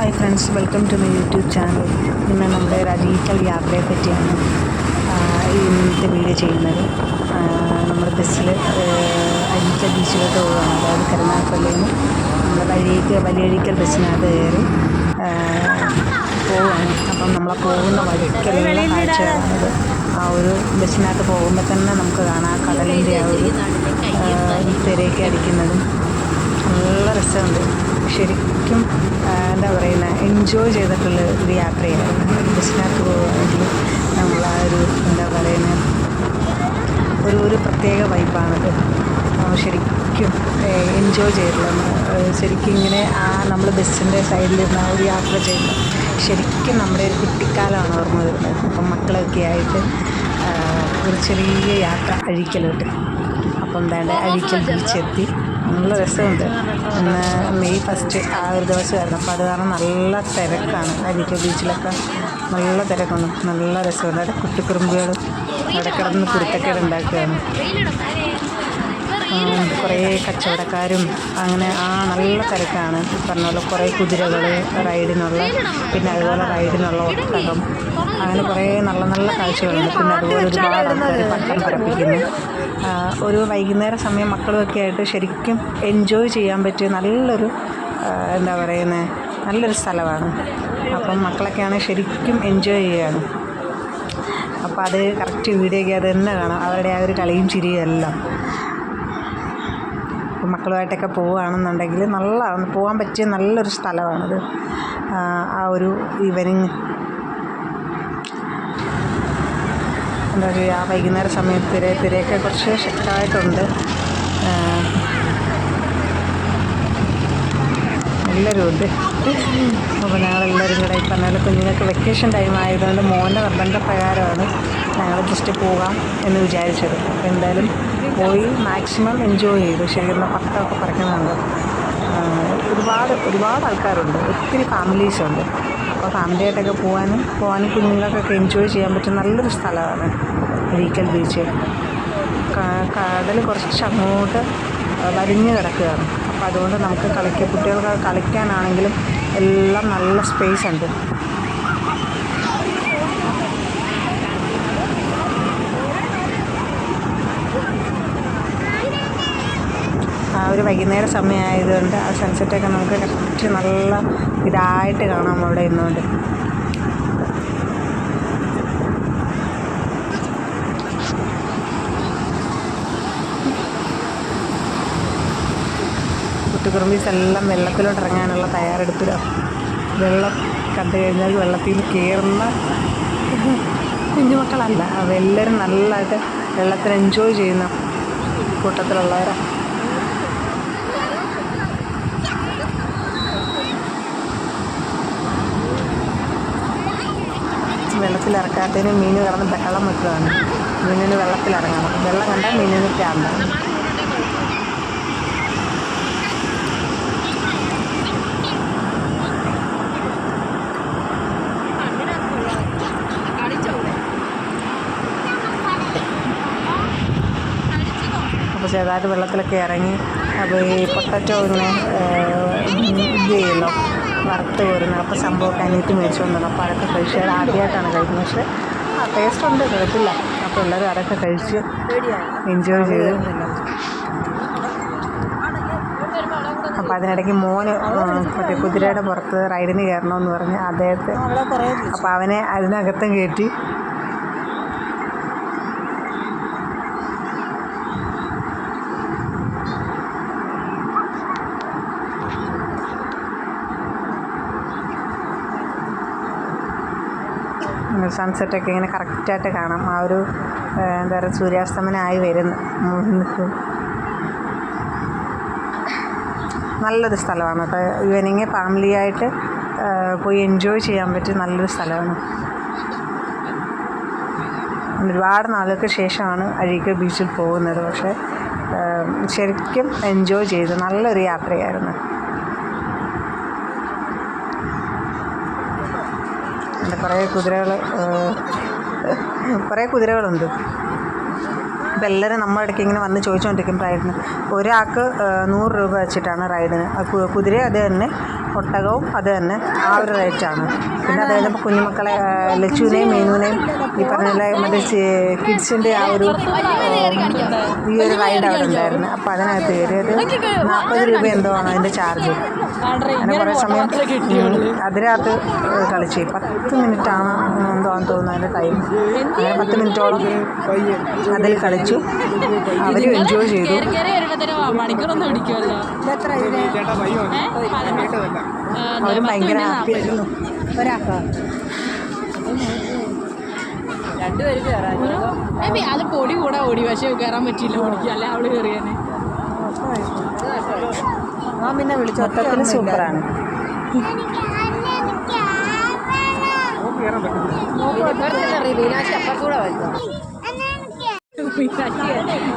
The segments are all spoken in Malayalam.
Hi friends, welcome to my YouTube channel. ഇന്ന് നമ്മുടെ ഒരു അഴീക്കൽ യാത്രയെ പറ്റിയാണ് ഇന്നത്തെ വീഡിയോ ചെയ്യുന്നത്. നമ്മൾ ബസ്സിൽ അഴീക്കൽ ബീച്ചിലോട്ട് പോവുകയാണ്. അതായത് കരുനാഗപ്പള്ളിയിൽ നിന്ന് നമ്മൾ വലിയഴീക്കൽ ബസ്സിനകത്ത് കയറി പോവുകയാണ്. അപ്പം നമ്മളെ പോകുന്ന വഴിക്കുള്ള കാഴ്ചയാണത്. ആ ഒരു ബസ്സിനകത്ത് പോകുമ്പോൾ തന്നെ നമുക്ക് കാണാം കടലിൻ്റെ ആ ഒരു തിരയൊക്കെ അടിക്കുന്നതും നല്ല രസമുണ്ട്. ശരിക്കും എന്താ പറയുന്നത്, എൻജോയ് ചെയ്തിട്ടുള്ള ഒരു യാത്രയായിരുന്നു. ബസ്സിനകത്ത് പോവുകയാണെങ്കിൽ നമ്മൾ ആ ഒരു എന്താ പറയുന്നത് ഒരു പ്രത്യേക വൈബാണത്. ശരിക്കും എൻജോയ് ചെയ്തിട്ടുള്ള ശരിക്കും ഇങ്ങനെ നമ്മൾ ബസ്സിൻ്റെ സൈഡിലിരുന്ന് ആ ഒരു യാത്ര ചെയ്യുമ്പോൾ ശരിക്കും നമ്മുടെ ഒരു കുട്ടിക്കാലമാണ് ഓർമ്മ വരുന്നത്. അപ്പം മക്കളൊക്കെ ആയിട്ട് ഒരു ചെറിയ യാത്ര അഴീക്കലോട്ട്. അപ്പം എന്താണ്ട് അഴീക്കൽ ബീച്ചെത്തി. നല്ല രസമുണ്ട്. ഇന്ന് മെയ് 1 ആ ഒരു ദിവസമായിരുന്നു. അപ്പോൾ അത് കാരണം നല്ല തിരക്കാണ്. അഴീക്കൽ ബീച്ചിലൊക്കെ നല്ല തിരക്കുണ്ട്. നല്ല രസമുണ്ട്. അവിടെ കുട്ടിക്കുറുമ്പുകൾ അവിടെ കിടന്ന് കുരുത്തക്കേട് ഉണ്ടാക്കുകയാണ്. കുറേ കച്ചവടക്കാരും അങ്ങനെ നല്ല തിരക്കാണ്. പറഞ്ഞ പോലെ കുറേ കുതിരകൾ റൈഡിനുള്ള, പിന്നെ അതുപോലെ റൈഡിനുള്ള ഒട്ടകം, അങ്ങനെ കുറേ നല്ല നല്ല കാഴ്ചകളുണ്ട്. പിന്നെ അതുപോലെ ഒരുപാട് ആൾക്കാർ പട്ടം പറപ്പിക്കുന്നു. ഒരു വൈകുന്നേര സമയം മക്കളുമൊക്കെ ആയിട്ട് ശരിക്കും എൻജോയ് ചെയ്യാൻ പറ്റിയ നല്ലൊരു എന്താ പറയുന്നത് നല്ലൊരു സ്ഥലമാണ്. അപ്പം മക്കളൊക്കെയാണെങ്കിൽ ശരിക്കും എൻജോയ് ചെയ്യുകയാണ്. അപ്പോൾ അത് കറക്റ്റ് വീഡിയോയ്ക്ക് അത് തന്നെ കാണാം, അവരുടെ ആ ഒരു കളിയും ചിരിയും എല്ലാം. മക്കളുമായിട്ടൊക്കെ പോവുകയാണെന്നുണ്ടെങ്കിൽ നല്ലതാണ്, പോകാൻ പറ്റിയ നല്ലൊരു സ്ഥലമാണത്. ആ ഒരു ഈവനിങ് എന്താ പറയുക, ആ വൈകുന്നേര സമയത്ത് തിരയൊക്കെ കുറച്ച് ശക്തമായിട്ടുണ്ട്. എല്ലാവരും ഉണ്ട്. അപ്പോൾ ഞങ്ങളെല്ലാവരും കൂടെ ഈ പറഞ്ഞ പോലെ കുഞ്ഞുങ്ങൾക്ക് വെക്കേഷൻ ടൈം ആയതുകൊണ്ട് മോൻ്റെ നിർബന്ധപ്രകാരമാണ് ഞങ്ങൾ ജസ്റ്റ് പോകാം എന്ന് വിചാരിച്ചത്. അപ്പോൾ എന്തായാലും പോയി മാക്സിമം എൻജോയ് ചെയ്തു. ശരിക്കും പട്ടമൊക്കെ പറക്കുന്നുണ്ട്. ഒരുപാട് ആൾക്കാരുണ്ട്, ഒത്തിരി ഫാമിലീസുണ്ട്. അപ്പോൾ ഫാമിലിയായിട്ടൊക്കെ പോകാനും കുഞ്ഞുങ്ങൾക്കൊക്കെ എൻജോയ് ചെയ്യാൻ പറ്റുന്ന നല്ലൊരു സ്ഥലമാണ് അഴീക്കൽ ബീച്ച്. കടൽ കുറച്ച് അങ്ങോട്ട് വലിഞ്ഞ് കിടക്കുകയാണ്. അപ്പോൾ അതുകൊണ്ട് നമുക്ക് കുട്ടികൾക്ക് കളിക്കാനാണെങ്കിലും എല്ലാം നല്ല സ്പേസ് ഉണ്ട്. ആ ഒരു വൈകുന്നേര സമയമായതുകൊണ്ട് ആ സൺസെറ്റൊക്കെ നമുക്ക് കറക്റ്റ് നല്ല ഇതായിട്ട് കാണാം അവിടെ ഇരുന്നുകൊണ്ട്. കുട്ടിക്കുറുമ്പീസ് എല്ലാം വെള്ളത്തിലോട്ട് ഇറങ്ങാനുള്ള തയ്യാറെടുപ്പിലാണ്. വെള്ളം കണ്ടു കഴിഞ്ഞാൽ വെള്ളത്തിൽ നിന്ന് കയറുന്ന കുഞ്ഞുമക്കളല്ല, അവരെല്ലാവരും നല്ലതായിട്ട് വെള്ളത്തിൽ എൻജോയ് ചെയ്യുന്ന കൂട്ടത്തിലുള്ളവരാണ്. വെള്ളത്തിലിറക്കാത്തതിന് മീൻ കിടന്ന് ബഹളം വെക്കുകയാണ്. മീനിന് വെള്ളത്തിലിറങ്ങണം, വെള്ളം കണ്ടാൽ മീനിന് പ്രാന്താണ്. അപ്പോൾ ചെറുതായിട്ട് വെള്ളത്തിലൊക്കെ ഇറങ്ങി. അപ്പോൾ ഈ പൊട്ടറ്റോ ഇങ്ങനെ ഇത് ചെയ്യുമല്ലോ, വറുത്ത് കോരുന്നത്. അപ്പോൾ സംഭവമൊക്കെ അനിയത്തി മേടിച്ചുകൊണ്ടുവന്നു. അപ്പോൾ അതൊക്കെ കഴിച്ച് ആദ്യമായിട്ടാണ് കഴിക്കുന്നത്. പക്ഷേ ടേസ്റ്റ് ഉണ്ട്, കുഴപ്പമില്ല. അപ്പോൾ എല്ലാവരും അതൊക്കെ കഴിച്ച് എൻജോയ് ചെയ്തു. അപ്പോൾ അതിനിടയ്ക്ക് മോന് മറ്റേ കുതിരയുടെ പുറത്ത് റൈഡിന് കയറണമെന്ന് പറഞ്ഞ് അദ്ദേഹത്തെ, അപ്പോൾ അവനെ അതിനകത്തും കയറ്റി. സൺസെറ്റൊക്കെ ഇങ്ങനെ കറക്റ്റായിട്ട് കാണാം. ആ ഒരു എന്താ പറയുക, സൂര്യാസ്തമനമായി വരുന്നു. നല്ലൊരു സ്ഥലമാണ് കേട്ടോ. ഈവനിങ് ഫാമിലിയായിട്ട് പോയി എൻജോയ് ചെയ്യാൻ പറ്റിയ നല്ലൊരു സ്ഥലമാണ്. ഒരുപാട് നാളുകൾക്ക് ശേഷമാണ് അഴീക്കൽ ബീച്ചിൽ പോകുന്നത്. പക്ഷേ ശരിക്കും എൻജോയ് ചെയ്തു. നല്ലൊരു യാത്രയായിരുന്നു. കുറേ കുതിരകളുണ്ട്. അപ്പോൾ എല്ലാവരും നമ്മുടെ ഇടയ്ക്ക് ഇങ്ങനെ വന്ന് ചോദിച്ചുകൊണ്ടിരിക്കും റൈഡിന്. ഒരാൾക്ക് 100 രൂപ വെച്ചിട്ടാണ് റൈഡിന്. കുതിര അത് തന്നെ ഒട്ടകവും അത് തന്നെ ആ ഒരു റേറ്റാണ്. പിന്നെ അത് കഴിഞ്ഞപ്പോൾ കുഞ്ഞുമക്കളെ ലച്ചുവിനെയും മീനുവിനെയും ഈ പറഞ്ഞ മറ്റേ കിഡ്സിൻ്റെ ആ ഒരു ഈ ഒരു റൈഡ് അവിടെ ഉണ്ടായിരുന്നു. അപ്പോൾ അതിനകത്ത് കയറിയത് 40 രൂപ എന്തോ ആണ് അതിൻ്റെ ചാർജ്. അങ്ങനെ കുറേ സമയം അതിനകത്ത് കളിച്ച് 10 മിനിറ്റാണ് എന്തോ ആണെന്ന് തോന്നുന്നു അതിൻ്റെ ടൈം. അങ്ങനെ 10 മിനിറ്റോളം അതിൽ കളിച്ചു. അവരും എൻജോയ് ചെയ്തു. അവരും ഭയങ്കര ഹാപ്പി ആയിരുന്നു. ഒരാൾക്കോ രണ്ടുപേരും കയറാൻ അത് പൊടി കൂടെ ഓടി, പക്ഷെ കയറാൻ പറ്റിയില്ല. ഓടിക്കുക അല്ലെ അവള് കയറിയാനെ. ആ പിന്നെ വിളിച്ചു. മൊത്തത്തിൽ സൂപ്പറാണ്. മീനാക്ഷി അപ്പുറത്തൂടെ വരുന്നത്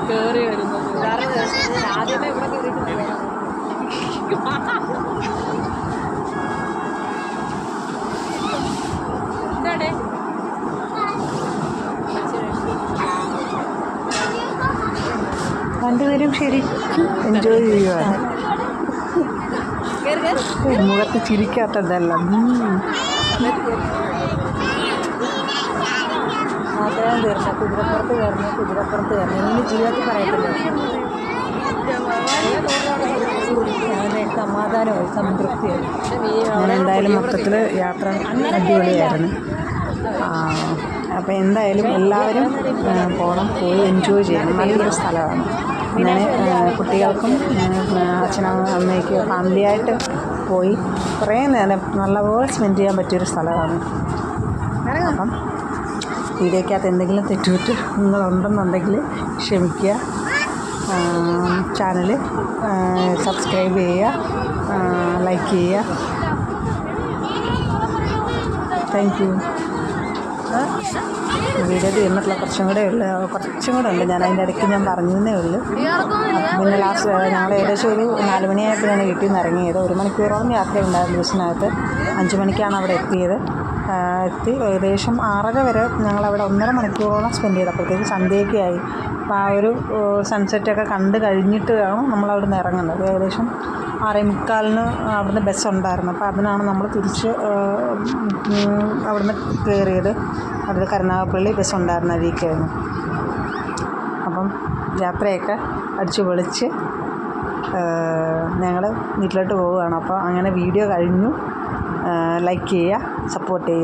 കയറി വരുന്നത് ആദ്യമേ ഇവിടെ കയറിയിട്ടുണ്ട്. എന്താടേ രണ്ടുപേരും ശരിക്കും എൻജോയ് ചെയ്യുവാണ്. മുഖത്ത് ചിരിക്കാത്തതല്ല. ആഗ്രഹം തീർന്ന കുതിരപ്പുറത്ത് കയറണം ഇനി ജീവിതത്തിൽ പറയത്തില്ല. അതെ, സമാധാനമായി, സംതൃപ്തിയായി. അങ്ങനെ എന്തായാലും മൊത്തത്തിൽ യാത്ര അടിപൊളിയായിരുന്നു. അപ്പോൾ എന്തായാലും എല്ലാവരും പോയി എൻജോയ് ചെയ്യണം. നല്ലൊരു സ്ഥലമാണ്. അങ്ങനെ കുട്ടികൾക്കും അച്ഛനമ്മയ്ക്ക് ഫാമിലിയായിട്ട് പോയി കുറേ നേരം നല്ലപോലെ സ്പെൻഡ് ചെയ്യാൻ പറ്റിയൊരു സ്ഥലമാണ്. അപ്പം വീഡിയോക്കകത്ത് എന്തെങ്കിലും തെറ്റുപറ്റ് നിങ്ങളുണ്ടെന്നുണ്ടെങ്കിൽ ക്ഷമിക്കുക. ചാനൽ സബ്സ്ക്രൈബ് ചെയ്യുക, ലൈക്ക് ചെയ്യുക. Thank you. വീഡിയോ തീർന്നിട്ടുള്ള കുറച്ചും കൂടെ ഉണ്ട്. ഞാൻ അതിൻ്റെ ഇടയ്ക്ക് ഞാൻ പറഞ്ഞതേ ഉള്ളൂ. പിന്നെ ലാസ്റ്റ് ഞങ്ങൾ ഏകദേശം ഒരു 4 മണിയായപ്പോഴാണ് വീട്ടിൽ നിന്ന് ഇറങ്ങിയത്. 1 മണിക്കൂറോളം യാത്രയുണ്ടായിരുന്നു ബസ്സിനകത്ത്. 5 മണിക്കാണ് അവിടെ എത്തിയത്. ഏകദേശം 6:30 വരെ ഞങ്ങളവിടെ 1.5 മണിക്കൂറോളം സ്പെൻഡ് ചെയ്തപ്പോഴത്തേക്ക് സന്ധ്യയൊക്കെ ആയി. അപ്പോൾ ആ ഒരു സൺസെറ്റൊക്കെ കണ്ട് കഴിഞ്ഞിട്ട് വേണം നമ്മളവിടെ നിന്ന് ഇറങ്ങുന്നത്. ഏകദേശം 6:45 അവിടുന്ന് ബസ്സുണ്ടായിരുന്നു. അപ്പോൾ അതിനാണ് നമ്മൾ തിരിച്ച് അവിടുന്ന് കയറിയത്. അവിടെ കരുനാഗപ്പള്ളി ബസ്സുണ്ടായിരുന്ന വഴിക്കായിരുന്നു. അപ്പം യാത്രയൊക്കെ അടിച്ച് പൊളിച്ച് ഞങ്ങൾ വീട്ടിലോട്ട് പോവുകയാണ്. അപ്പോൾ അങ്ങനെ വീഡിയോ കഴിഞ്ഞു. ലൈക്ക് ചെയ്യുക, സപ്പോർട്ട് ചെയ്യുക.